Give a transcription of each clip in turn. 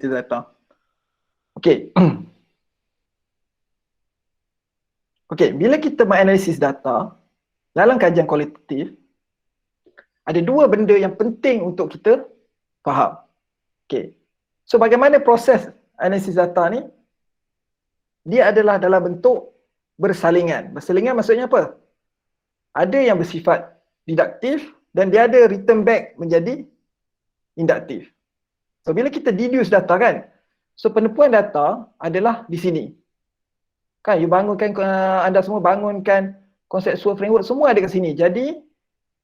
data. Okey. Okey, bila kita menganalisis data dalam kajian kualitatif, ada dua benda yang penting untuk kita faham. Okey. So bagaimana proses analisis data ni? Dia adalah dalam bentuk bersalingan. Bersalingan maksudnya apa? Ada yang bersifat deduktif dan dia ada return back menjadi induktif. So bila kita deduce data kan, so penemuan data adalah di sini. Kan you bangunkan, anda semua bangunkan conceptual framework, semua ada kat sini. Jadi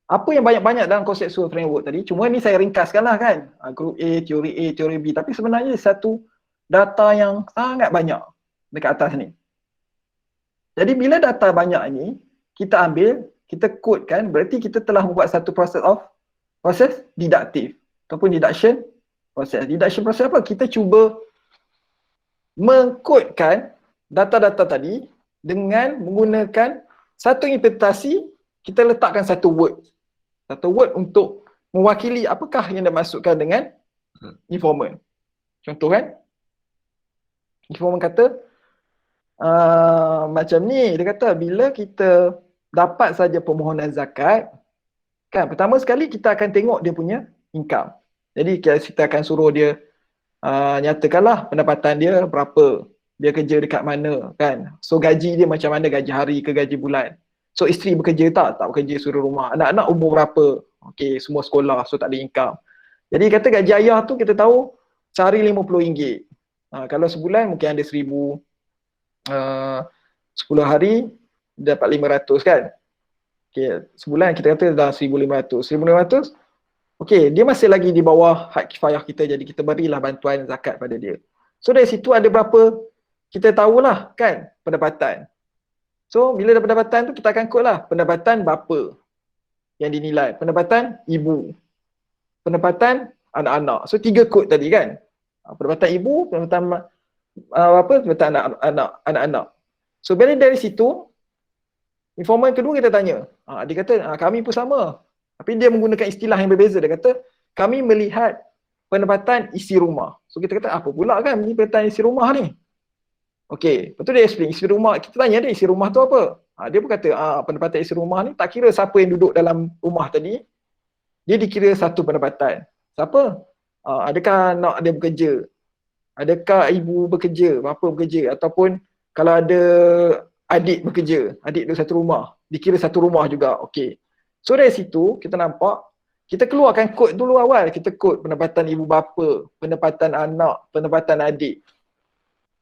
apa yang banyak-banyak dalam conceptual framework tadi, cuma ni saya ringkaskanlah kan. Group A, teori B, tapi sebenarnya satu data yang sangat banyak dekat atas ni. Jadi bila data banyak ni, kita ambil, kita code kan, berarti kita telah membuat satu proses deduktif ataupun deduction proses. Deduction proses apa? Kita cuba mengkodkan data-data tadi dengan menggunakan satu interpretasi, kita letakkan satu word. Satu word untuk mewakili apakah yang dimaksudkan dengan informant. Contoh kan? Informant kata, macam ni, dia kata bila kita dapat saja permohonan zakat, kan pertama sekali kita akan tengok dia punya income. Jadi kita akan suruh dia nyatakanlah pendapatan dia berapa, dia kerja dekat mana kan. So gaji dia macam mana, gaji hari ke gaji bulan. So isteri bekerja tak bekerja, suruh rumah. Anak-anak umur berapa, okey semua sekolah, so tak ada income. Jadi kata gaji ayah tu kita tahu sehari RM50. Kalau sebulan mungkin ada 1000, 10 hari dapat 500 kan. Okay, sebulan kita kata dah 1,500. 1,500, okay, dia masih lagi di bawah hak kifayah kita, jadi kita berilah bantuan zakat pada dia. So dari situ ada berapa, kita tahulah kan pendapatan. So bila ada pendapatan tu kita akan kod lah pendapatan bapa yang dinilai, pendapatan ibu, pendapatan anak-anak. So 3 kod tadi kan. Pendapatan ibu, pendapatan pendapatan anak-anak. So bila dari situ, informan kedua kita tanya, dia kata kami pun sama. Tapi dia menggunakan istilah yang berbeza. Dia kata kami melihat pendapatan isi rumah. So kita kata apa pula kan ni pendapatan isi rumah ni? Okey, betul dia explain isi rumah. Kita tanya dia isi rumah tu apa? Dia pun kata pendapatan isi rumah ni tak kira siapa yang duduk dalam rumah tadi, dia dikira satu pendapatan. Siapa? Adakah anak dia bekerja? Adakah ibu bekerja? Bapa bekerja? Ataupun kalau ada adik bekerja, adik dia satu rumah, dikira satu rumah juga. Okey. So dari situ kita nampak, kita keluarkan kod dulu awal. Kita kod pendapatan ibu bapa, pendapatan anak, pendapatan adik.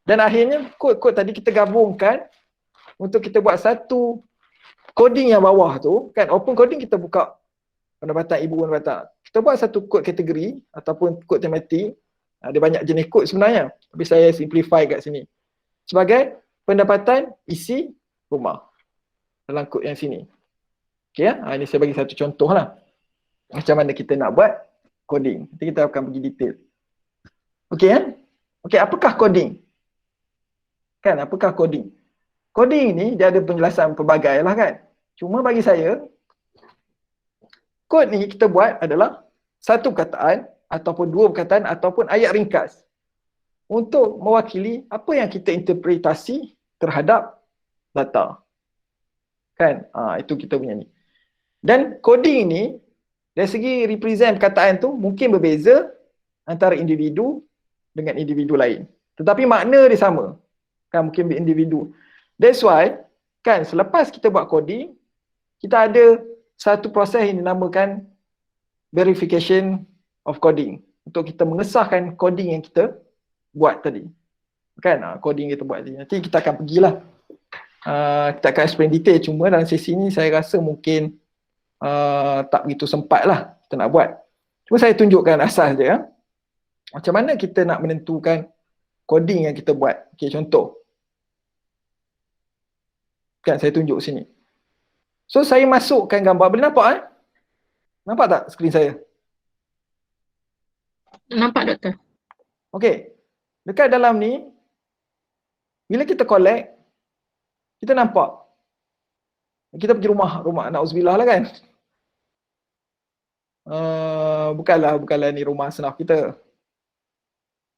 Dan akhirnya kod-kod tadi kita gabungkan untuk kita buat satu coding yang bawah tu. Kan open coding kita buka pendapatan ibu, pendapatan. Kita buat satu kod kategori ataupun kod tematik. Ada banyak jenis kod sebenarnya, tapi saya simplify kat sini. Sebagai pendapatan isi rumah dalam kod yang sini. Okey ya, ini saya bagi satu contoh lah macam mana kita nak buat coding. Nanti kita akan pergi detail. Okey ya. Okey, apakah coding? Kan, apakah coding? Coding ni dia ada penjelasan pelbagai lah kan. Cuma bagi saya, kod ni kita buat adalah satu perkataan ataupun dua perkataan ataupun ayat ringkas untuk mewakili apa yang kita interpretasi terhadap data. Kan? Itu kita punya ni. Dan coding ni, dari segi represent perkataan tu mungkin berbeza antara individu dengan individu lain. Tetapi makna dia sama. Kan mungkin individu. That's why, kan selepas kita buat coding, kita ada satu proses yang dinamakan verification of coding. Untuk kita mengesahkan coding yang kita buat tadi. Kan, coding kita buat tadi. Nanti kita akan pergilah. Kita akan explain detail, cuma dalam sesi ni saya rasa mungkin tak begitu sempat lah kita nak buat. Cuma saya tunjukkan asas je ya. Macam mana kita nak menentukan coding yang kita buat. Okay, contoh. Kan saya tunjuk sini. So saya masukkan gambar, boleh nampak Nampak tak skrin saya? Nampak doktor. Okay. Dekat dalam ni, bila kita collect, kita nampak. Kita pergi rumah na'udzubillah lah kan. Bukanlah ni rumah senaf kita.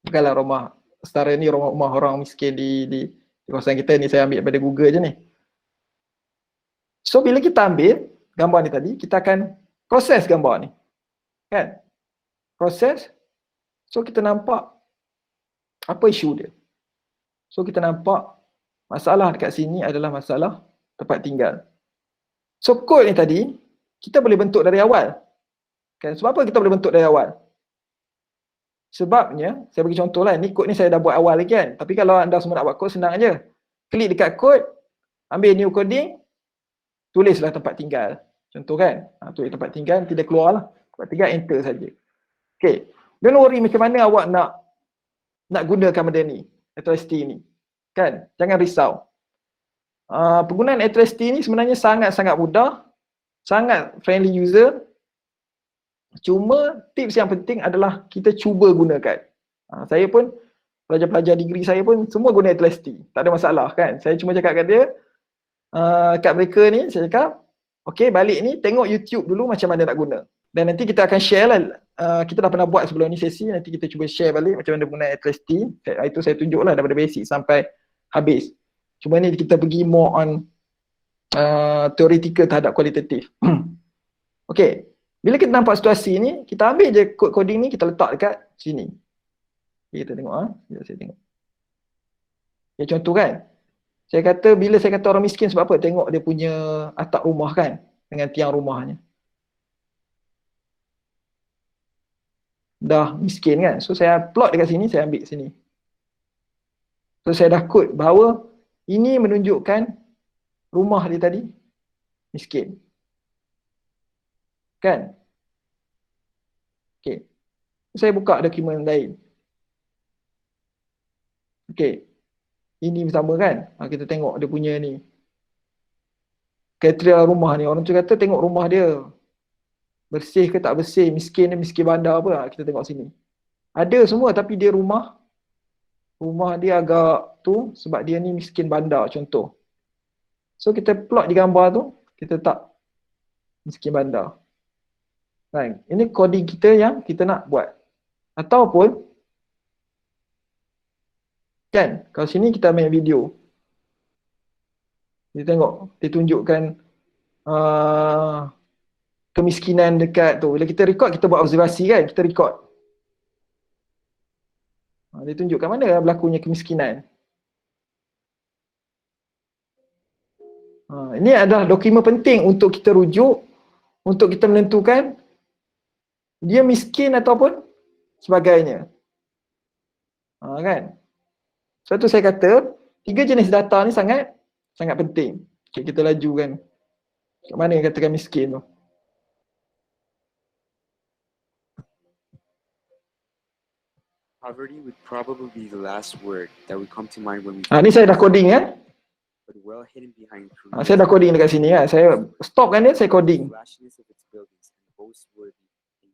Bukanlah rumah setara ni rumah orang miskin di kawasan kita ni, saya ambil daripada Google je ni. So bila kita ambil gambar ni tadi, kita akan proses gambar ni. Kan? Proses. So kita nampak apa isu dia. So kita nampak masalah dekat sini adalah masalah tempat tinggal. So kod ni tadi kita boleh bentuk dari awal. Kan? Sebab apa kita boleh bentuk dari awal? Sebabnya, saya bagi contoh lah, ni kod ni saya dah buat awal lagi kan. Tapi kalau anda semua nak buat kod, senang aja. Klik dekat kod, ambil new coding, tulislah tempat tinggal. Contoh kan, tulis tempat tinggal, tidak keluar lah. Tempat tinggal, enter saja. Okay, don't worry macam mana awak nak gunakan benda ni, electricity ni. Kan, jangan risau. Penggunaan electricity ni sebenarnya sangat-sangat mudah, sangat friendly user. Cuma tips yang penting adalah kita cuba gunakan. Saya pun, pelajar-pelajar degree saya pun semua guna electricity. Tak ada masalah kan. Saya cuma cakap kat dia, kat mereka ni, saya cakap, okay balik ni tengok YouTube dulu macam mana nak guna. Dan nanti kita akan share lah, kita dah pernah buat sebelum ni sesi, nanti kita cuba share balik macam mana guna electricity. Itu saya tunjuk lah daripada basic sampai habis. Cuma ni kita pergi more on theoretical terhadap kualitatif. Okay. Bila kita nampak situasi ni, kita ambil je kod coding ni, kita letak dekat sini. Okay, kita tengok. Sekejap saya tengok. Okay, contoh kan. Bila saya kata orang miskin sebab apa? Tengok dia punya atap rumah kan. Dengan tiang rumahnya. Dah miskin kan. So saya plot dekat sini, saya ambil sini. So saya dah kod bahawa ini menunjukkan rumah dia tadi miskin. Kan? Okay. Saya buka dokumen lain. Okay. Ini sama kan? Kita tengok dia punya ni. Kriteria rumah ni. Orang tu kata tengok rumah dia. Bersih ke tak bersih, miskin ni miskin bandar apa. Kita tengok sini. Ada semua tapi dia rumah dia agak tu sebab dia ni miskin bandar contoh. So kita plot di gambar tu, kita tak miskin bandar. Right. Ini coding kita yang kita nak buat. Ataupun kan, kalau sini kita ambil video. Kita tengok, dia tunjukkan kemiskinan dekat tu. Bila kita record, kita buat observasi kan, kita record. Dia tunjukkan mana berlakunya kemiskinan. Ini adalah dokumen penting untuk kita rujuk, untuk kita menentukan dia miskin ataupun sebagainya. Kan? Sebab tu saya kata, 3 jenis data ni sangat penting. Okay, kita lajukan. Kat mana yang katakan miskin tu? Poverty would probably be the last word that would come to mind when we. Ni saya dah coding kan? But well hidden behind saya dah coding dekat sini kan. Saya stopkan dia, saya coding.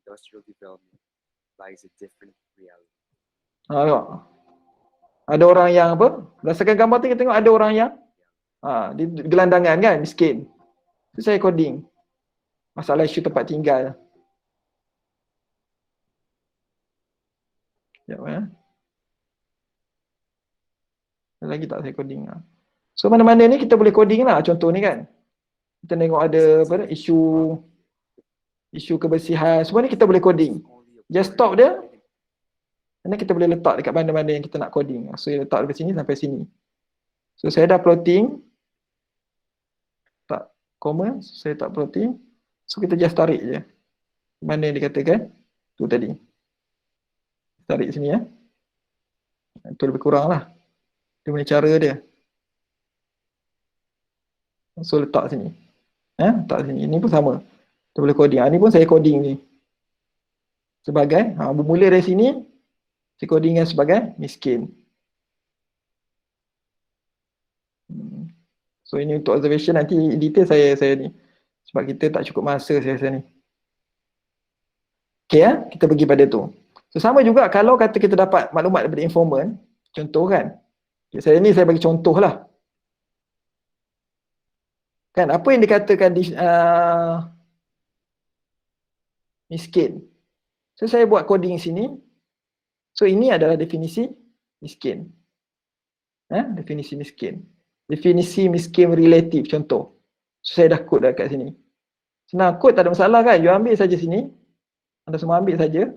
Industrial development lies a different reality. Ada orang yang apa? Berdasarkan gambar tu kita tengok ada orang yang di gelandangan kan, miskin. So, saya coding. Masalah isu tempat tinggal. Sekejap ya. Ada lagi tak saya coding? So mana-mana ni kita boleh coding lah. Contoh ni kan. Kita tengok ada apa, isu kebersihan. Semua ni kita boleh coding. Just stop dia. Dan kita boleh letak dekat mana-mana yang kita nak coding. So saya letak dari sini sampai sini. So saya dah plotting. Tak comma, saya tak plotting. So kita just tarik je. Mana yang dikatakan? Tu tadi. Tarik sini ya. Itu lebih kurang lah. Dia punya cara dia. So letak sini. Letak sini. Ini pun sama. Kita boleh coding. Ini pun saya coding ni. Sebagai, bermula dari sini, saya codingkan sebagai miskin. So ini untuk observation, nanti detail saya ni. Sebab kita tak cukup masa saya rasa ni. Okay ya, kita pergi pada tu. So sama juga kalau kata kita dapat maklumat daripada informant, contoh kan. Okay, saya bagi contoh lah. Kan, apa yang dikatakan di miskin. So saya buat coding sini. So ini adalah definisi miskin. Definisi miskin. Definisi miskin relatif contoh. So, saya dah kod kat sini. Senang kod, tak ada masalah kan? You ambil saja sini. Anda semua ambil saja.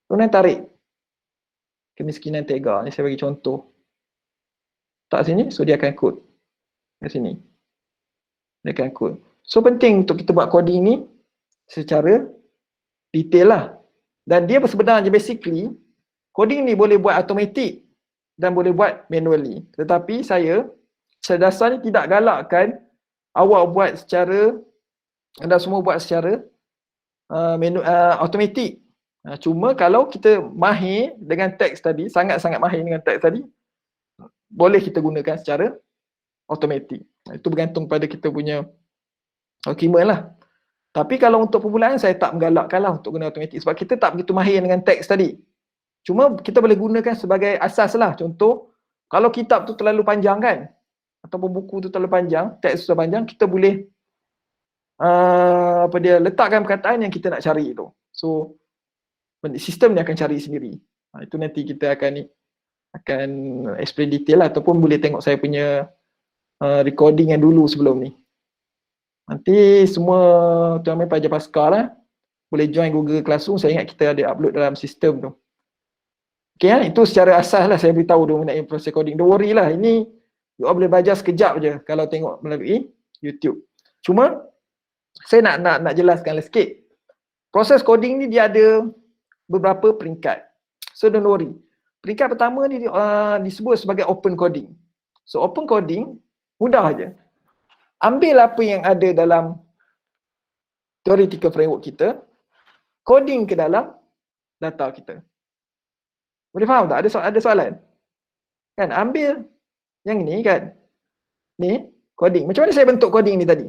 Kemudian tarik kemiskinan tega. Ni saya bagi contoh. Tak sini, so dia akan kod. Kat sini. Dia akan kod. So penting untuk kita buat coding ni secara detail lah. Dan dia sebenarnya basically, coding ni boleh buat automatic dan boleh buat manually. Tetapi saya dasarnya tidak galakkan awak buat secara, anda semua buat secara automatic. Cuma kalau kita mahir dengan teks tadi, sangat-sangat mahir dengan teks tadi, boleh kita gunakan secara automatic. Itu bergantung pada kita punya argument lah. Tapi kalau untuk permulaan saya tak menggalakkan lah untuk guna automatic sebab kita tak begitu mahir dengan teks tadi. Cuma kita boleh gunakan sebagai asas lah. Contoh, kalau kitab tu terlalu panjang kan, ataupun buku tu terlalu panjang, teks tu terlalu panjang, kita boleh letakkan perkataan yang kita nak cari tu. So, sistem ni akan cari sendiri. Itu nanti kita akan explain detail lah, ataupun boleh tengok saya punya recording yang dulu sebelum ni. Nanti semua tuan-tuan pelajar Pascal lah, boleh join Google Classroom. Saya ingat kita ada upload dalam sistem tu. Okay, itu secara asas lah saya beritahu dia mengenai proses coding. Don't worry lah, ini you all boleh belajar sekejap je kalau tengok melalui YouTube. Cuma saya nak jelaskan sikit. Proses coding ni dia ada beberapa peringkat. So don't worry. Peringkat pertama ni disebut sebagai open coding. So open coding mudah je. Ambil apa yang ada dalam theoretical framework kita, coding ke dalam data kita. Boleh faham tak? Ada soalan? Kan, ambil yang ni kan. Ni, coding. Macam mana saya bentuk coding ni tadi?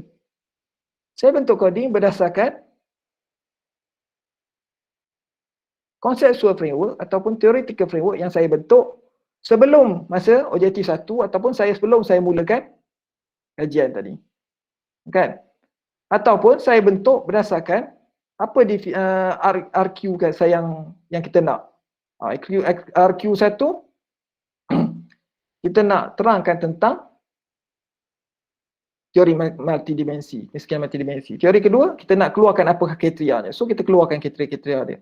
Saya bentuk coding berdasarkan conceptual framework ataupun theoretical framework yang saya bentuk sebelum masa objektif 1 ataupun sebelum saya mulakan kajian tadi. Kan? Ataupun saya bentuk berdasarkan apa RQ kan saya yang kita nak. RQ1 kita nak terangkan tentang teori multidimensi, kemiskinan multidimensi. Teori kedua, kita nak keluarkan apa kriterianya. So kita keluarkan kriteria dia.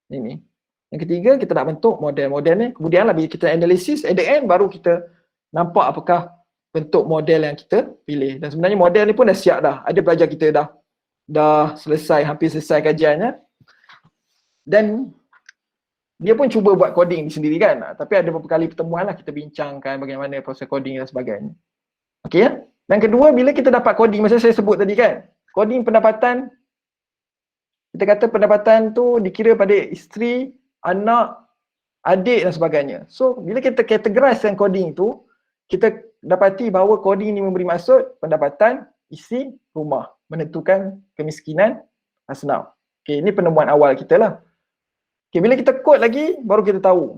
Ini. Yang ketiga, kita nak bentuk model ni. Kemudian bila kita analisis, at the end baru kita nampak apakah bentuk model yang kita pilih. Dan sebenarnya model ni pun dah siap dah. Ada pelajar kita dah selesai, hampir selesai kajiannya. Dan dia pun cuba buat coding sendiri kan. Tapi ada beberapa kali pertemuan lah kita bincangkan bagaimana proses coding dan sebagainya. Okey ya. Dan kedua, bila kita dapat coding, macam saya sebut tadi kan. Coding pendapatan, kita kata pendapatan tu dikira pada isteri, anak, adik dan sebagainya. So bila kita categorizekan coding tu, kita dapati bahawa coding ni memberi maksud pendapatan, isi, rumah. Menentukan kemiskinan asnaf. Okey, ini penemuan awal kita lah. Okay, bila kita kod lagi, baru kita tahu.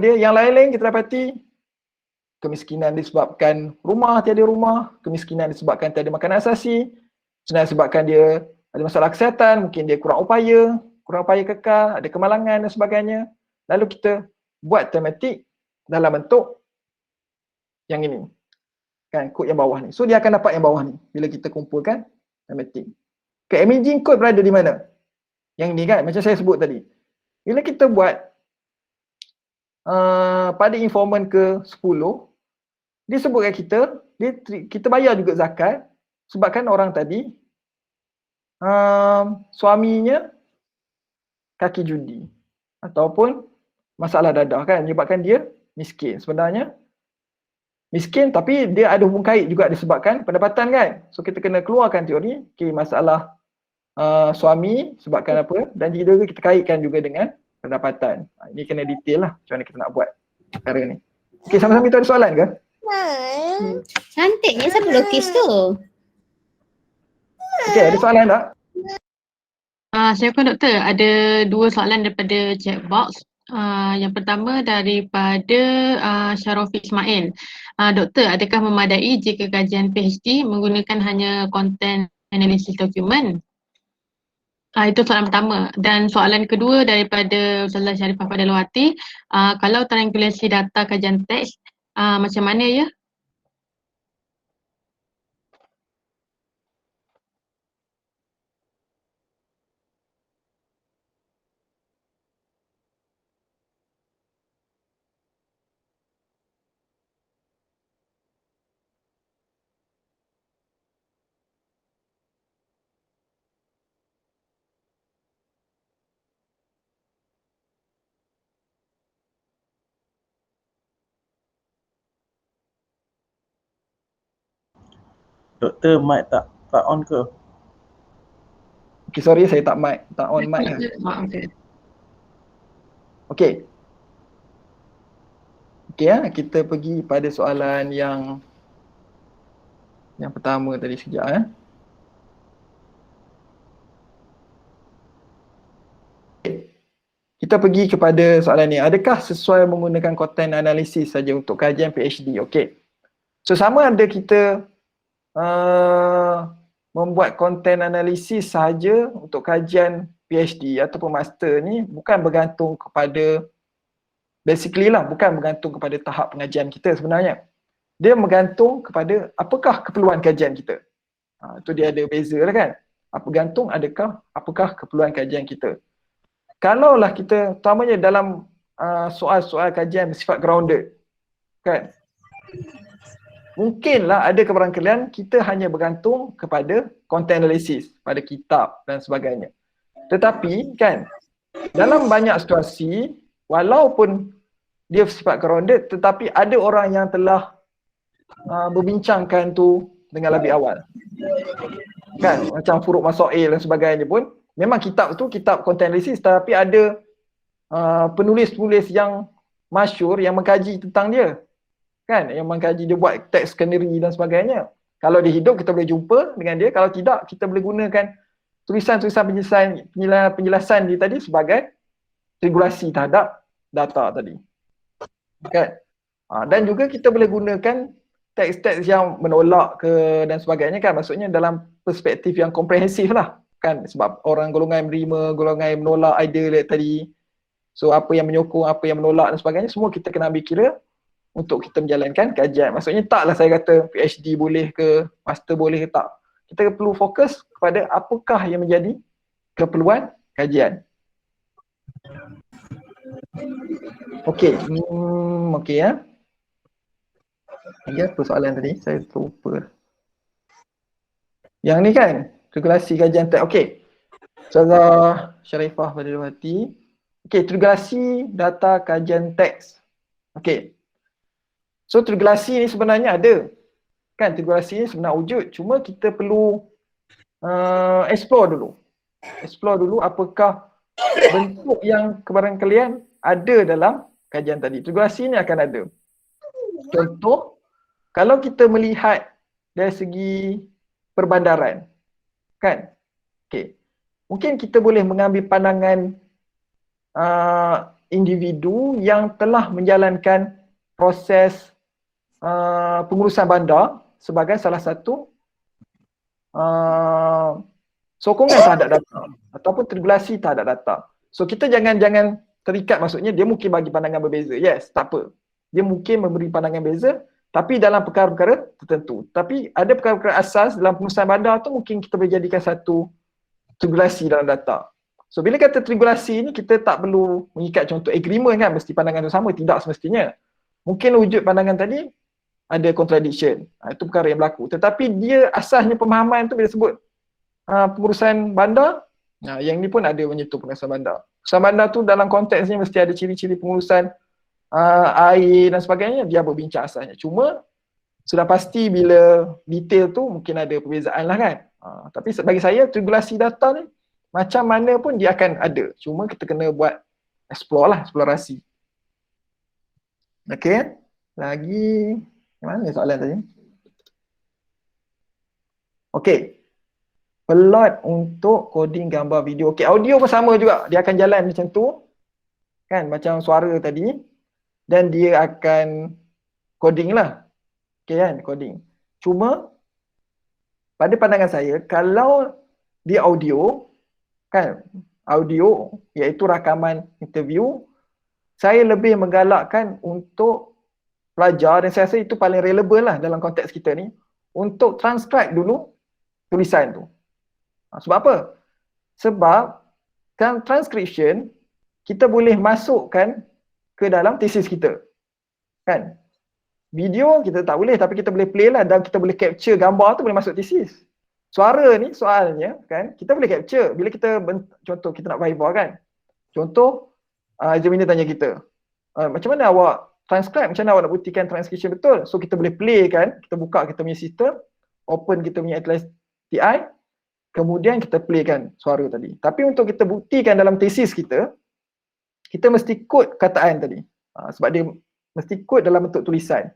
Yang lain-lain kita dapati kemiskinan disebabkan rumah, tiada rumah, kemiskinan disebabkan tiada makanan asasi, sebenarnya disebabkan dia ada masalah kesihatan, mungkin dia kurang upaya kekal, ada kemalangan dan sebagainya. Lalu kita buat tematik dalam bentuk yang ini. Kan, kod yang bawah ni. So dia akan dapat yang bawah ni bila kita kumpulkan tematik. Okay, imaging code berada di mana? Yang ni kan, macam saya sebut tadi. Bila kita buat pada informan ke-10, dia sebutkan kita bayar juga zakat sebabkan orang tadi suaminya kaki judi ataupun masalah dadah kan, menyebabkan dia miskin. Sebenarnya miskin tapi dia ada hubung kait juga disebabkan pendapatan kan. So kita kena keluarkan teori, masalah suami sebabkan apa, dan juga kita kaitkan juga dengan pendapatan. Ini kena detail lah macam mana kita nak buat perkara ni. Okey, sama-sama itu ada soalan ke? Cantiknya siapa lukis tu? Okey, ada soalan tak? Silakan doktor, ada 2 soalan daripada chat box. Yang pertama daripada Syarofi Ismail. Doktor, adakah memadai jika kajian PhD menggunakan hanya content analysis dokumen? Itu soalan pertama. Dan soalan kedua daripada Ustazah Sharifah Fadilawati, kalau triangulasi data kajian teks, macam mana ya? Doktor, mic tak on ke? Okay, sorry saya tak on mic lah. Okay. Okay. Okay ya, kita pergi pada soalan yang pertama tadi sekejap ya. Kita pergi kepada soalan ni. Adakah sesuai menggunakan content analisis saja untuk kajian PhD? Okey. So sama ada kita membuat content analisis saja untuk kajian PhD ataupun master ni bukan bergantung kepada bukan bergantung kepada tahap pengajian kita sebenarnya. Dia bergantung kepada apakah keperluan kajian kita. Itu dia ada beza lah kan. Bergantung apakah keperluan kajian kita. Kalaulah kita utamanya dalam soal-soal kajian bersifat grounded kan, mungkinlah ada kebarangkalian kita hanya bergantung kepada content analysis pada kitab dan sebagainya. Tetapi kan dalam banyak situasi walaupun dia bersifat grounded tetapi ada orang yang telah berbincangkan tu dengan lebih awal kan, macam Furuq Masail dan sebagainya pun memang kitab tu kitab content analysis tapi ada penulis-penulis yang masyhur yang mengkaji tentang dia kan, yang mengkaji dia buat teks skenery dan sebagainya. Kalau dia hidup kita boleh jumpa dengan dia, kalau tidak kita boleh gunakan tulisan-tulisan penjelasan dia tadi sebagai regulasi terhadap data tadi kan. Dan juga kita boleh gunakan teks-teks yang menolak ke dan sebagainya kan, maksudnya dalam perspektif yang komprehensif lah kan, sebab orang golongan menerima, golongan yang menolak idea tadi. So apa yang menyokong, apa yang menolak dan sebagainya semua kita kena ambil kira untuk kita menjalankan kajian. Maksudnya taklah saya kata PhD boleh ke, master boleh ke, tak. Kita perlu fokus kepada apakah yang menjadi keperluan kajian. Okey, okey ya. Lagi apa soalan tadi? Saya terlupa. Yang ni kan, regulasi kajian teks. Okey. Ustazah Sharifah Fadilawati. Okey, regulasi data kajian teks. Okey. So regulasi ni sebenarnya ada. Kan regulasi ni sebenarnya wujud. Cuma kita perlu explore dulu. Explore dulu apakah bentuk yang kebarangkalian ada dalam kajian tadi. Regulasi ni akan ada. Contoh, kalau kita melihat dari segi perbandaran, kan? Okay. Mungkin kita boleh mengambil pandangan individu yang telah menjalankan proses pengurusan bandar sebagai salah satu sokongan terhadap data ataupun regulasi terhadap data. So kita jangan terikat, maksudnya dia mungkin bagi pandangan berbeza. Yes, tak apa. Dia mungkin memberi pandangan beza tapi dalam perkara-perkara tertentu. Tapi ada perkara-perkara asas dalam pengurusan bandar tu mungkin kita boleh jadikan satu regulasi dalam data. So bila kata regulasi ni kita tak perlu mengikat contoh agreement kan, mesti pandangan tu sama, tidak semestinya. Mungkin wujud pandangan tadi ada contradiction. Itu perkara yang berlaku. Tetapi dia asasnya pemahaman tu bila sebut pengurusan bandar, yang ni pun ada menyentuh pengurusan bandar. Pengurusan bandar tu dalam konteksnya mesti ada ciri-ciri pengurusan air dan sebagainya, dia berbincang asasnya. Cuma sudah pasti bila detail tu mungkin ada perbezaan lah kan. Tapi bagi saya regulasi data ni macam mana pun dia akan ada. Cuma kita kena buat explore lah, eksplorasi. Okey. Lagi mana soalan tadi? Okey. Plot untuk coding gambar video. Okey, audio pun sama juga. Dia akan jalan macam tu. Kan, macam suara tadi. Dan dia akan coding lah. Okey kan, coding. Cuma pada pandangan saya, kalau dia audio, kan, audio iaitu rakaman interview, saya lebih menggalakkan untuk pelajar, dan saya rasa itu paling relevan lah dalam konteks kita ni, untuk transcribe dulu tulisan tu. Sebab apa? Sebab kan transcription kita boleh masukkan ke dalam tesis kita. Kan? Video kita tak boleh, tapi kita boleh play lah, dan kita boleh capture gambar tu boleh masuk tesis. Suara ni soalnya kan, kita boleh capture bila kita contoh kita nak viva kan. Contoh examiner tanya kita, macam mana awak transcribe, macam mana awak nak buktikan transcription betul? So kita boleh play kan, kita buka kita punya sistem, open kita punya Atlas TI, kemudian kita play kan suara tadi. Tapi untuk kita buktikan dalam tesis kita mesti kod kataan tadi. Sebab dia mesti kod dalam bentuk tulisan.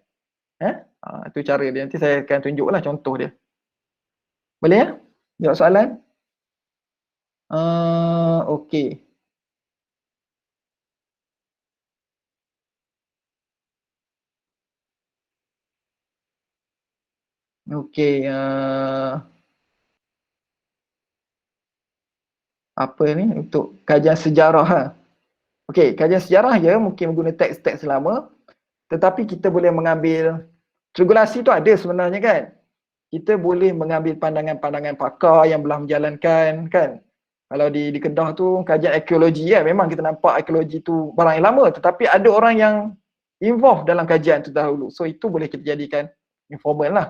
Itu cara dia. Nanti saya akan tunjuklah contoh dia. Boleh ya? Jawab soalan? Okey. Okey. Apa ni? Untuk kajian sejarah. Okey, kajian sejarah ya mungkin menggunakan teks-teks lama. Tetapi kita boleh mengambil, regulasi tu ada sebenarnya kan. Kita boleh mengambil pandangan-pandangan pakar yang belah menjalankan kan. Kalau di Kedah tu kajian arkeologi kan, memang kita nampak arkeologi tu barang yang lama, tetapi ada orang yang involve dalam kajian tu dahulu. So itu boleh kita jadikan informal lah.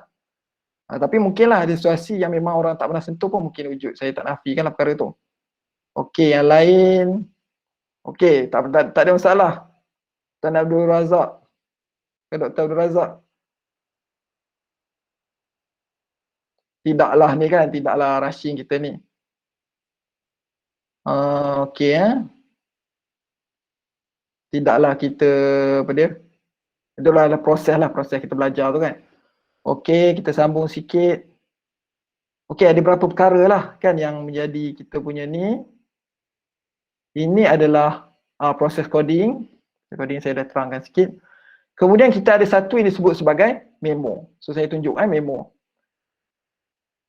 Tapi mungkinlah ada situasi yang memang orang tak pernah sentuh pun mungkin wujud. Saya tak nafikan lah perkara tu. Okey, yang lain. Okey, tak ada masalah. Tuan Abdul Razak. Dr. Abdul Razak. Tidaklah ni kan, tidaklah rushing kita ni. Okey Tidaklah kita apa dia? Itulah proses kita belajar tu kan. Okey, kita sambung sikit. Okey, ada beberapa perkara lah kan yang menjadi kita punya ni. Ini adalah proses coding. Coding saya dah terangkan sikit. Kemudian kita ada satu yang disebut sebagai memo. So saya tunjuk memo.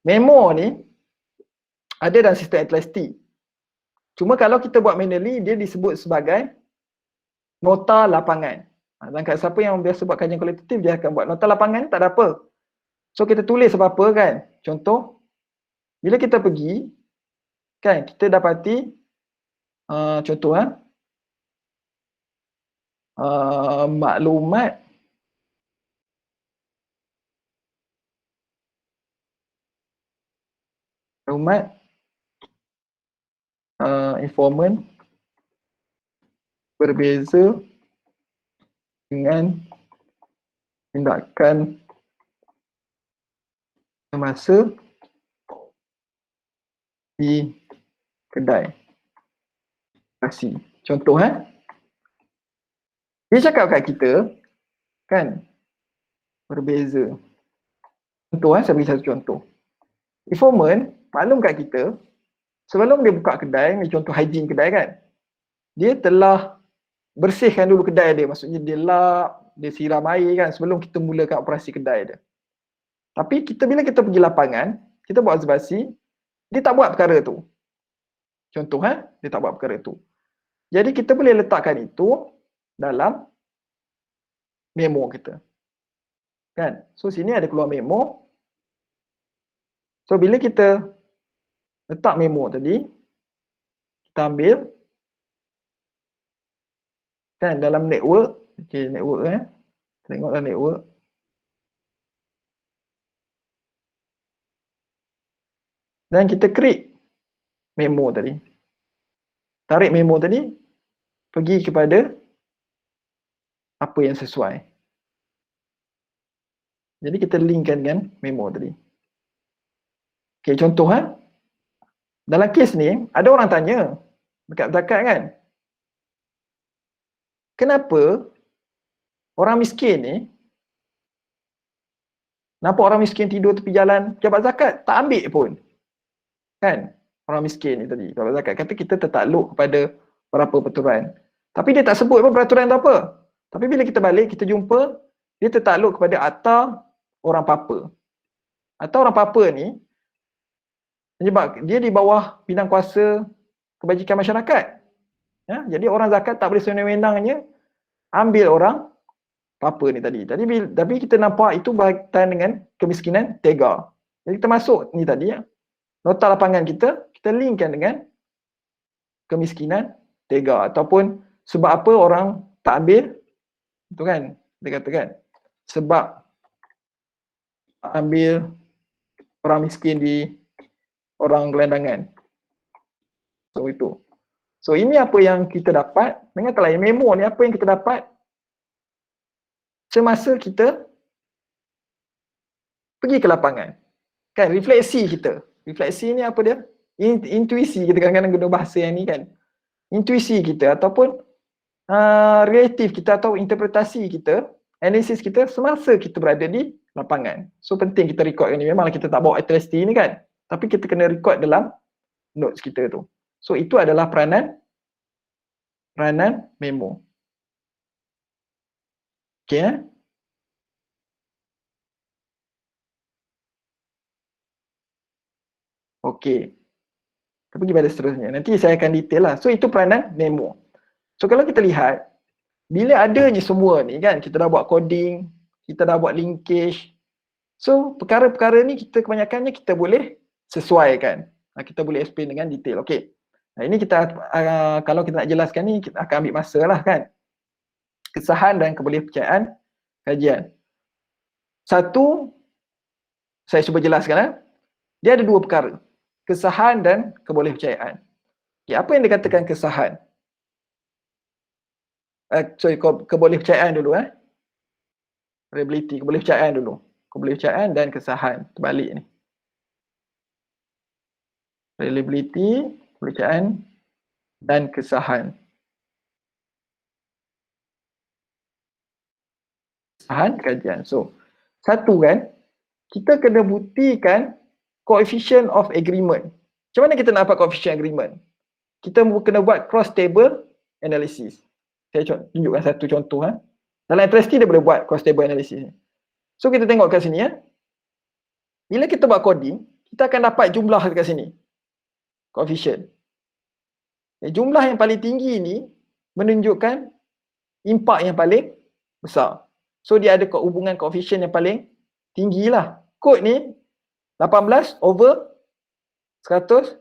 Memo ni ada dalam sistem Atlas T. Cuma kalau kita buat manually, dia disebut sebagai nota lapangan. Dan kat siapa yang biasa buat kajian kualitatif, dia akan buat nota lapangan, tak ada apa. So kita tulis apa-apa kan. Contoh, bila kita pergi, kan kita dapati, contoh maklumat informant berbeza dengan tindakan semasa di kedai nasi. Contoh dia cakap kat kita kan berbeza. Contoh saya bagi satu contoh. Informant maklum kat kita sebelum dia buka kedai, ni contoh hygiene kedai kan, dia telah bersihkan dulu kedai dia, maksudnya dia lap, dia siram air kan sebelum kita mulakan operasi kedai dia. Tapi bila kita pergi lapangan, kita buat observasi, dia tak buat perkara tu. Contoh dia tak buat perkara tu. Jadi kita boleh letakkan itu dalam memo kita. Kan? So sini ada keluar memo. So bila kita letak memo tadi, kita ambil kan dalam network. Okey, network tengoklah network. Dan kita create memo tadi. Tarik memo tadi, pergi kepada apa yang sesuai. Jadi kita linkkan dengan memo tadi. Okey, contoh dalam kes ni, ada orang tanya dekat-dekat kan, kenapa orang miskin ni, nampak orang miskin tidur tepi jalan, jabat zakat tak ambil pun. Kan? Orang miskin ni tadi, jabat zakat kata kita tertakluk kepada beberapa peraturan. Tapi dia tak sebut pun peraturan tu apa. Tapi bila kita balik, kita jumpa dia tertakluk kepada akta orang papa. Akta orang papa ni, sebab dia di bawah bidang kuasa kebajikan masyarakat. Ya, jadi orang zakat tak boleh sewenang-wenangnya ambil orang apa ni tadi. Tapi kita nampak itu berkaitan dengan kemiskinan tega. Jadi kita masuk ni tadi ya. Nota lapangan kita linkkan dengan kemiskinan tega ataupun sebab apa orang tak ambil itu kan. Dia katakan sebab ambil orang miskin di orang gelandangan. So itu. So ini apa yang kita dapat. Dengarlah memo ni apa yang kita dapat semasa kita pergi ke lapangan. Kan refleksi kita. Refleksi ni apa dia? Intuisi kita kadang-kadang guna bahasa yang ni kan. Intuisi kita ataupun relatif kita atau interpretasi kita, analisis kita semasa kita berada di lapangan. So penting kita record ni. Memanglah kita tak bawa atresti ni kan. Tapi kita kena record dalam notes kita tu. So itu adalah peranan memo. Okay eh? Okey. Kita pergi pada seterusnya. Nanti saya akan detail lah. So itu peranan memo. So kalau kita lihat, bila adanya semua ni kan, kita dah buat coding, kita dah buat linkage. So perkara-perkara ni kita kebanyakannya kita boleh sesuaikan. Kita boleh explain dengan detail. Okey. Nah ini kita, kalau kita nak jelaskan ni, kita akan ambil masa lah kan. Kesahan dan kebolehpercayaan kajian. Satu, saya cuba jelaskan lah. Dia ada dua perkara. Kesahan dan kebolehpercayaan. Okay, apa yang dikatakan kesahan? Kebolehpercayaan dulu reliability, kebolehpercayaan dulu. Kebolehpercayaan dan kesahan. Terbalik ni. Reliability, kebolehpercayaan dan kesahan. Kesahan kajian. So, satu kan, kita kena buktikan coefficient of agreement. Macam mana kita nak dapat coefficient agreement? Kita kena buat cross table analysis. Saya tunjukkan satu contoh. Dalam atresti dia boleh buat cross table analysis. So kita tengok kat sini Bila kita buat coding, kita akan dapat jumlah dekat sini. Coefficient. Jumlah yang paling tinggi ni menunjukkan impak yang paling besar. So dia ada hubungan coefficient yang paling tinggi lah. Kod ni 18 over 110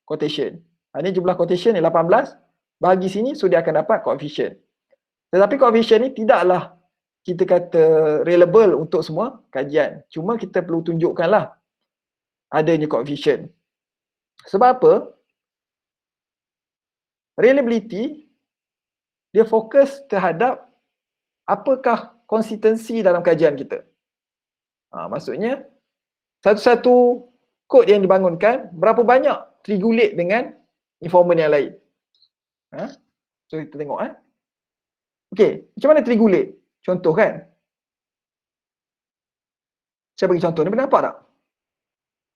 quotation. Ini jumlah quotation ni 18 bagi sini, so dia akan dapat coefficient. Tetapi coefficient ni tidaklah kita kata reliable untuk semua kajian. Cuma kita perlu tunjukkanlah adanya coefficient. Sebab apa? Reliability dia fokus terhadap apakah konsistensi dalam kajian kita. Maksudnya satu-satu kod yang dibangunkan berapa banyak triangulate dengan informan yang lain. So kita tengok Okey, macam mana triangulate? Contoh kan. Saya bagi contoh ni, nampak tak?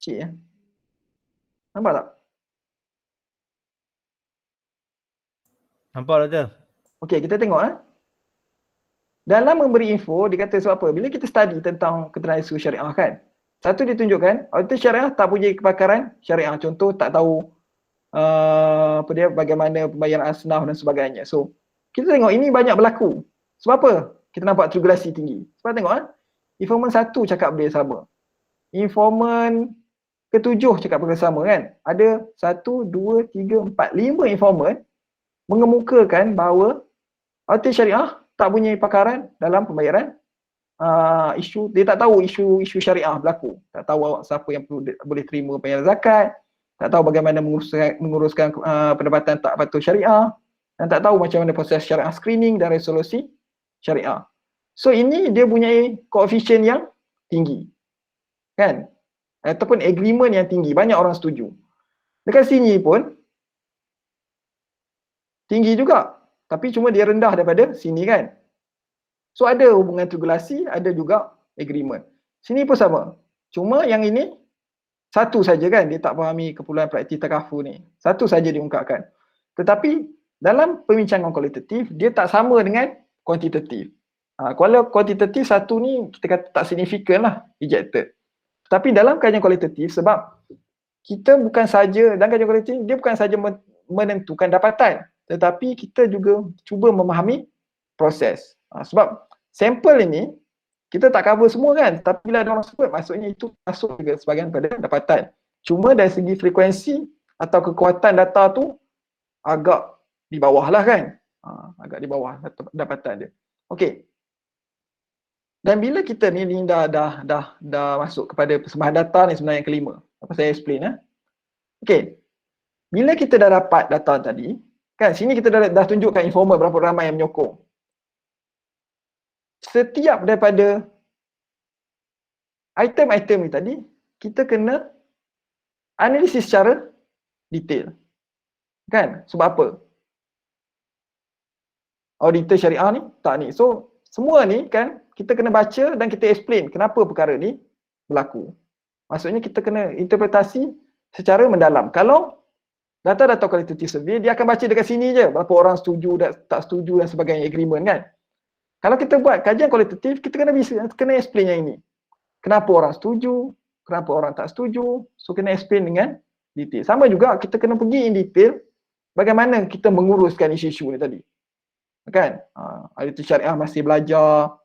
Cik nampak tak? Nampak Doktor? Okey, kita tengok Dalam memberi info, dia kata sebab apa? Bila kita study tentang keterangan isu syariah kan, satu dia tunjukkan, auditor syariah tak punya kepakaran syariah. Contoh, tak tahu bagaimana pembayaran asnaf dan sebagainya. So, kita tengok ini banyak berlaku. Sebab apa? Kita nampak triangulasi tinggi. Sebab tengok informan 1 cakap benda sama. Informan ke-7 cakap benda sama kan. Ada 1, 2, 3, 4, 5 informan mengemukakan bahawa auditor syariah tak punya pakaran dalam pembayaran isu, dia tak tahu isu syariah berlaku. Tak tahu siapa yang boleh terima pembayaran zakat, tak tahu bagaimana menguruskan pendapatan tak patuh syariah, dan tak tahu macam mana proses syariah screening dan resolusi syariah. So ini dia punya koefisien yang tinggi. Kan? Ataupun agreement yang tinggi, banyak orang setuju. Dekat sini pun tinggi juga, tapi cuma dia rendah daripada sini kan. So ada hubungan triangulasi, ada juga agreement. Sini pun sama. Cuma yang ini satu saja kan, dia tak fahami keperluan praktik takaful ni. Satu saja diungkapkan. Tetapi dalam perbincangan kualitatif, dia tak sama dengan kuantitatif. Kalau kuantitatif satu ni kita kata tak signifikan lah, ejected. Tapi dalam kajian kualitatif, sebab kita bukan saja, dalam kajian kualitatif, dia bukan saja menentukan dapatan, tetapi kita juga cuba memahami proses. Sebab sampel ini, kita tak cover semua kan, tapi bila ada orang sebut, maksudnya itu masuk juga sebahagian pada dapatan. Cuma dari segi frekuensi atau kekuatan data tu agak di bawah lah kan. Agak di bawah dapatan dia. Okey. Dan bila kita ni dah masuk kepada persembahan data ni sebenarnya yang kelima. Apa saya explain Okey. Bila kita dah dapat data tadi, kan sini kita dah tunjukkan informer berapa ramai yang menyokong. Setiap daripada item-item ni tadi, kita kena analisis secara detail. Kan? Sebab apa? Auditor syariah ni, tak ni. So, semua ni kan, kita kena baca dan kita explain kenapa perkara ni berlaku. Maksudnya kita kena interpretasi secara mendalam. Kalau data-data qualitative survey, dia akan baca dekat sini je. Berapa orang setuju, tak setuju dan sebagainya, agreement kan. Kalau kita buat kajian kualitatif, kita kena explain yang ini. Kenapa orang setuju, kenapa orang tak setuju. So, kena explain dengan detail. Sama juga, kita kena pergi in detail bagaimana kita menguruskan isu-isu ni tadi. Kan? Auditor syariah masih belajar,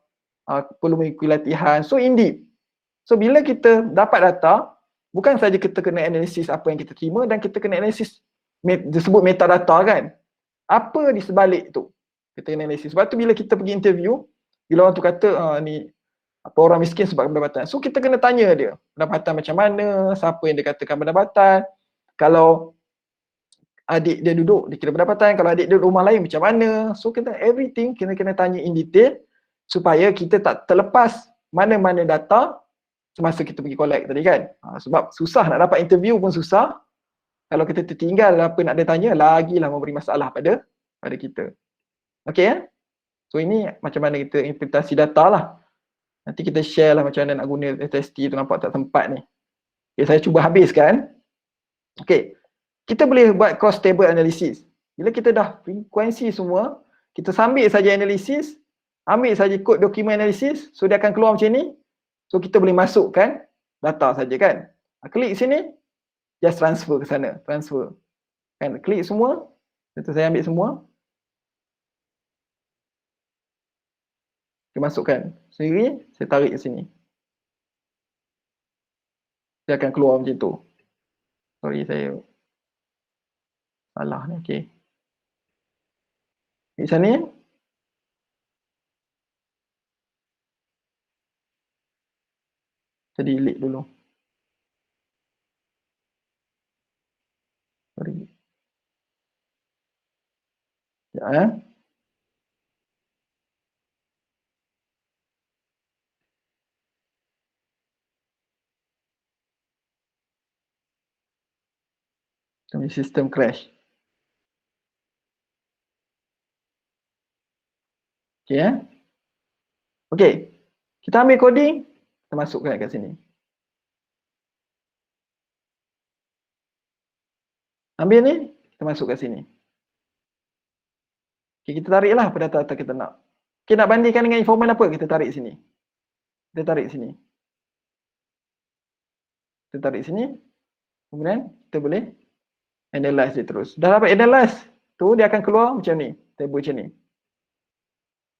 perlu mengikuti latihan. So, in deep. So, bila kita dapat data, bukan saja kita kena analisis apa yang kita terima dan kita kena analisis disebut metadata kan. Apa di sebalik tu? Kita kena analisis. Sebab tu bila kita pergi interview, bila orang tu kata ni apa orang miskin sebab pendapatan. So kita kena tanya dia, pendapatan macam mana, siapa yang dia katakan pendapatan. Kalau adik dia duduk, dia kira pendapatan. Kalau adik dia rumah lain macam mana. So kita everything kena tanya in detail supaya kita tak terlepas mana-mana data semasa kita pergi collect tadi kan. Sebab susah nak dapat interview pun susah. Kalau kita tertinggal apa nak dia tanya, lagilah memberi masalah pada kita. Okey So ini macam mana kita interpretasi data lah. Nanti kita share lah macam mana nak guna SST tu, nampak tak tempat ni. Okay, saya cuba habiskan. Okey. Kita boleh buat cross table analysis. Bila kita dah frekuensi semua, kita sambil saja analisis, ambil saja kod dokumen analisis, so dia akan keluar macam ni. So kita boleh masukkan data saja kan. Klik sini, just transfer ke sana, transfer. Kan, klik semua. Lepas saya ambil semua. Saya masukkan sendiri, saya tarik ke sini. Dia akan keluar macam tu. Sorry, saya salah ni, okey. Di sana ni. Saya delete dulu. Sorry. Ya, Kami sistem crash. Okey Okey. Kita ambil coding, kita masukkan kat sini. Ambil ni, kita masuk kat sini. Okey, kita tariklah apa data-data kita nak. Okey, nak bandingkan dengan informan apa? Kita tarik sini. Kita tarik sini. Kita tarik sini. Kemudian kita boleh analyze dia terus. Dah dapat analyze tu, dia akan keluar macam ni, table macam ni.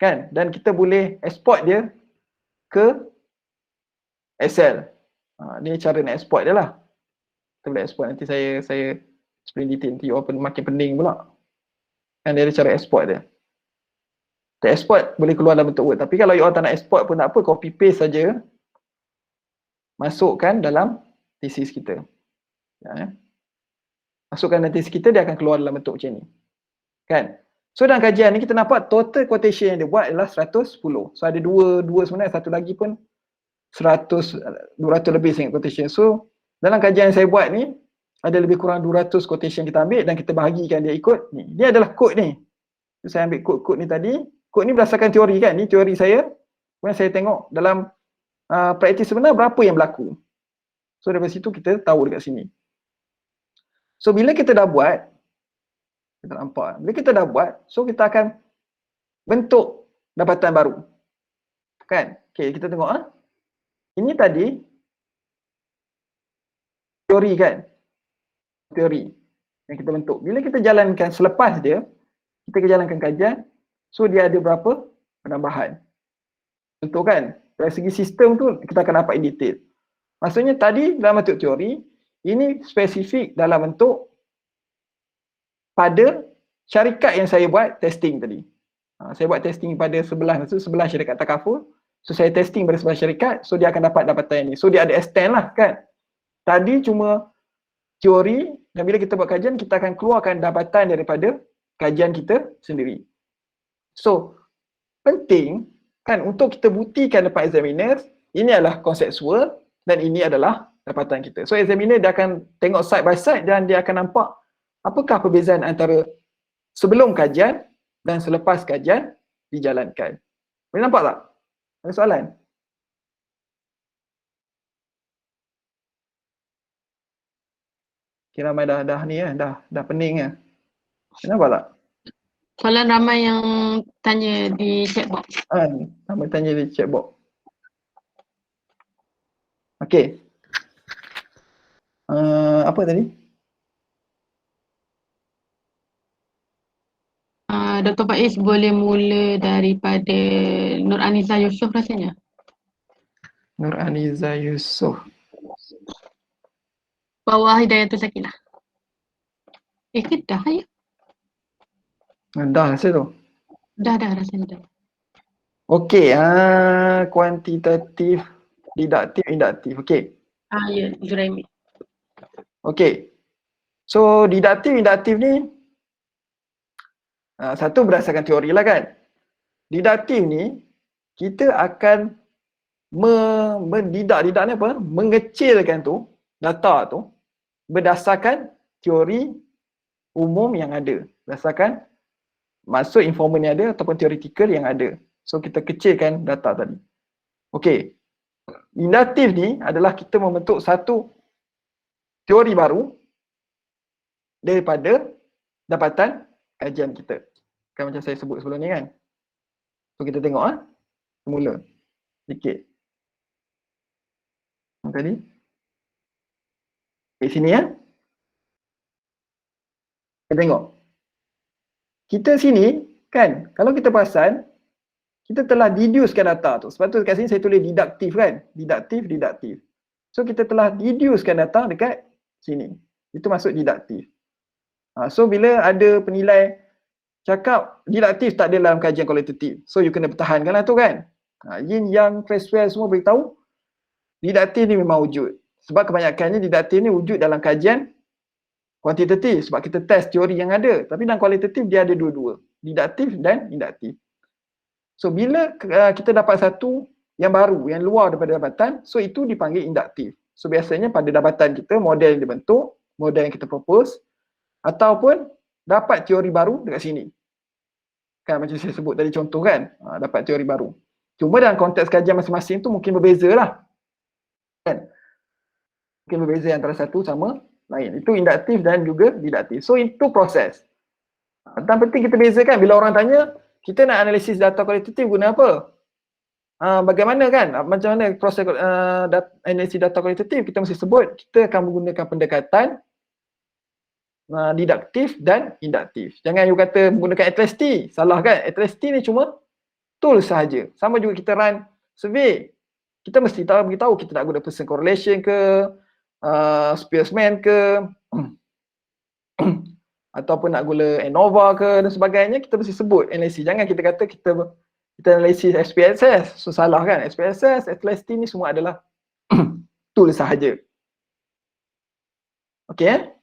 Kan? Dan kita boleh export dia ke Excel. Ni cara nak export dia lah. Kita boleh export, nanti saya explain detail, nanti makin pening pula. Kan dia ada cara export dia. Kita export boleh keluar dalam bentuk Word. Tapi kalau you all tak nak export pun tak apa, copy paste saja. Masukkan dalam thesis kita. Ya. Masukkan dalam thesis kita, dia akan keluar dalam bentuk macam ni. Kan? So dalam kajian ni kita nampak total quotation yang dia buat adalah 110. So ada dua sebenarnya, satu lagi pun 200 lebih sangat quotation. So dalam kajian yang saya buat ni ada lebih kurang 200 quotation kita ambil dan kita bahagikan dia ikut ni. Dia adalah kod ni. So, saya ambil kod ni tadi. Kod ni berdasarkan teori kan. Ni teori saya. Kemudian saya tengok dalam praktis sebenar berapa yang berlaku. So dari situ kita tahu dekat sini. So bila kita dah buat, kita nampak. Bila kita dah buat, so kita akan bentuk dapatan baru. Kan? Okay, kita tengok Ini tadi teori kan. teori yang kita bentuk. Bila kita jalankan selepas dia, kita jalankan kajian, so dia ada berapa penambahan. Contoh kan, dari segi sistem tu kita akan dapat in detail. Maksudnya tadi dalam bentuk teori, ini spesifik dalam bentuk pada syarikat yang saya buat testing tadi. Saya buat testing pada sebelah syarikat takaful. So saya testing pada sebelah syarikat, so dia akan dapat dapatan ini. So dia ada extend lah kan. Tadi cuma teori, dan bila kita buat kajian, kita akan keluarkan dapatan daripada kajian kita sendiri. So, penting kan untuk kita buktikan depan examiner, ini adalah konseptual dan ini adalah dapatan kita. So, examiner dia akan tengok side by side dan dia akan nampak apakah perbezaan antara sebelum kajian dan selepas kajian dijalankan. Boleh nampak tak? Ada soalan? Kira ramai dah ni dah pening lah. Kenapa tak? Soalan ramai yang tanya di chat box. Ramai tanya di chat box. Okey. Apa tadi? Dr. Faiz boleh mula daripada Nur Aniza Yusof rasanya. Nur Aniza Yusof. Bawah Hidayatul Sakinah. Ke dah ya? Dah rasa tu. Dah rasanya dah. Okey, kuantitatif, didaktif, induktif. Okey. Ya, Zuraimi. Okey. So, didaktif, induktif ni satu berdasarkan teori lah kan. Didaktif ni kita akan mendidak ni apa? Mengecilkan tu data tu berdasarkan teori umum yang ada. Berdasarkan maksud informan yang ada ataupun teoretikal yang ada. So kita kecilkan data tadi. Okey. Induktif ni adalah kita membentuk satu teori baru daripada dapatan kajian kita. Kan macam saya sebut sebelum ni kan. So kita tengok semula sikit. Tadi. Sini ya. Kita tengok. Kita sini kan, kalau kita perasan, kita telah deducekan data tu. Sebab tu kat sini saya tulis didaktif kan. Didaktif. So kita telah deducekan data dekat sini. Itu masuk didaktif. So bila ada penilai cakap didaktif tak ada dalam kajian kualitatif. So you kena pertahankan lah tu kan. Yin yang Creswell semua beritahu didaktif ni memang wujud. Sebab kebanyakannya didaktif ni wujud dalam kajian kuantitatif sebab kita test teori yang ada. Tapi dalam kualitatif dia ada dua-dua. Didaktif dan induktif. So bila kita dapat satu yang baru, yang luar daripada dapatan, so itu dipanggil induktif. So biasanya pada dapatan kita model yang dibentuk, model yang kita propose ataupun dapat teori baru dekat sini. Kan macam saya sebut tadi contoh kan, dapat teori baru. Cuma dalam konteks kajian masing-masing tu mungkin berbeza lah. Kan? Mungkin berbeza antara satu sama lain. Itu induktif dan juga didaktif. So itu proses. Dan penting kita bezakan bila orang tanya, kita nak analisis data kualitatif guna apa? Bagaimana kan? Macam mana proses analisis data kualitatif? Kita mesti sebut, kita akan menggunakan pendekatan didaktif dan induktif. Jangan you kata menggunakan ATLAS-T. Salah kan? ATLAS-T ni cuma tool sahaja. Sama juga kita run survey. Kita mesti beritahu kita nak guna Pearson correlation ke, Spearman ke, ataupun nak guna ANOVA ke dan sebagainya, kita mesti sebut analisis. Jangan kita kata kita analisis SPSS. So salah kan? SPSS, ATLAS-T ni semua adalah tool sahaja. Okey